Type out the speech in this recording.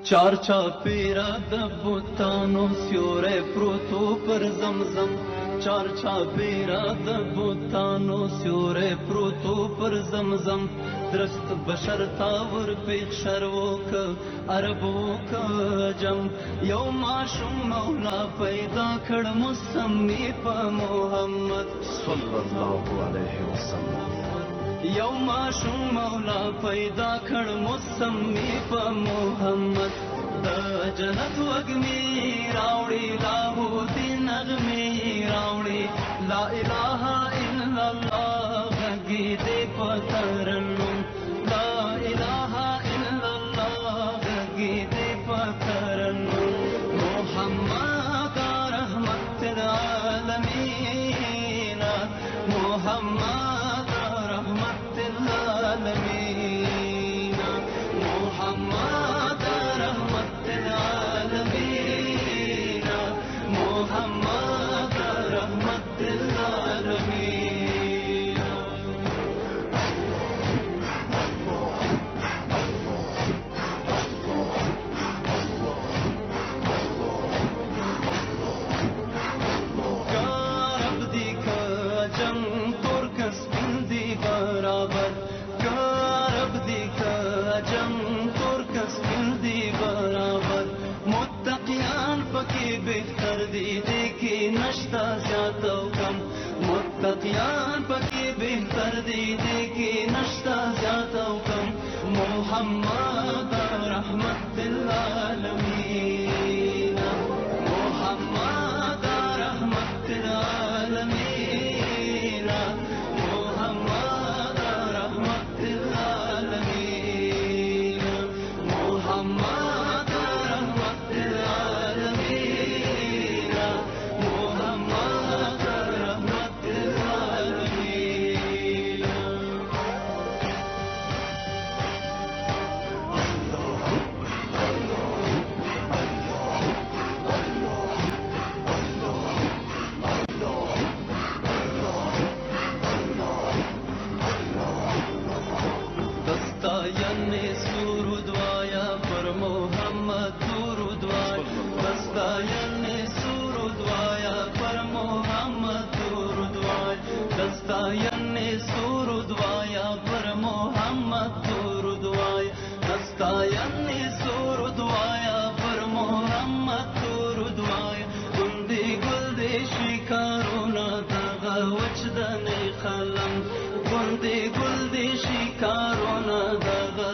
चार चापेरा दबुतानो स्योरे प्रोतो पर जमजम चार चापेरा दबुतानो स्योरे प्रोतो पर जमजम द्रस्त बशर तावर पे शर्वो का अरबो का जम यौमा शुम मौला पैदा खड़ मुसम्मी प मोहम्मद सल्लल्लाहु अलैहि वसल्लम यौमा शुम मौला पैदा खड़ मुसम्मी प मोहम्मद द जन्नत वगमी रावड़ी लाहूती नगमी रावड़ी ला इलाहा इल्लल्लाह गीते पतरन्नुम ला इलाहा इल्लल्लाह गीते पतरन्नुम मोहम्मद रहमतुल आलमीन मोहम्मद रहमतुल आलमीन मोहम्मद रहमतुल आलमीन मोहम्मद रहमतुल आलमीन। कारब दिखा जम तुर्कस बिंदी बराबर कारब दिखा जम तुर्कस बिंदी बराबर मुत्तकियान पके बेहतर दी देखी नश्ता ज्यादा कम मुत्तकियान पके बेहतर दी देखी नश्ता ज्यादा कम मोहम्मद रहमतुल आलमीन मोहम्मद रहमतुल आलमीन मोहम्मद रहमतुल आलमीन मोहम्मद रहमतुल आलमीन मोहम्मद रहमतुल आलमीन। दस्तायने सुरुद्वाया पर मोहम्मद दुरुद्वाय दस्तायने सुरुद्वाया पर मोहम्मद दुरुद्वाय दस्तायने सुरुद्वाया पर मोहम्मद दुरुद्वाय दस्तायने सुरुद्वाया पर मोहम्मद दुरुद्वाय गुंदी गुल्दे शिकारोना दगा वजदने खलम गुंदी गुल्दे शिकारोना दगा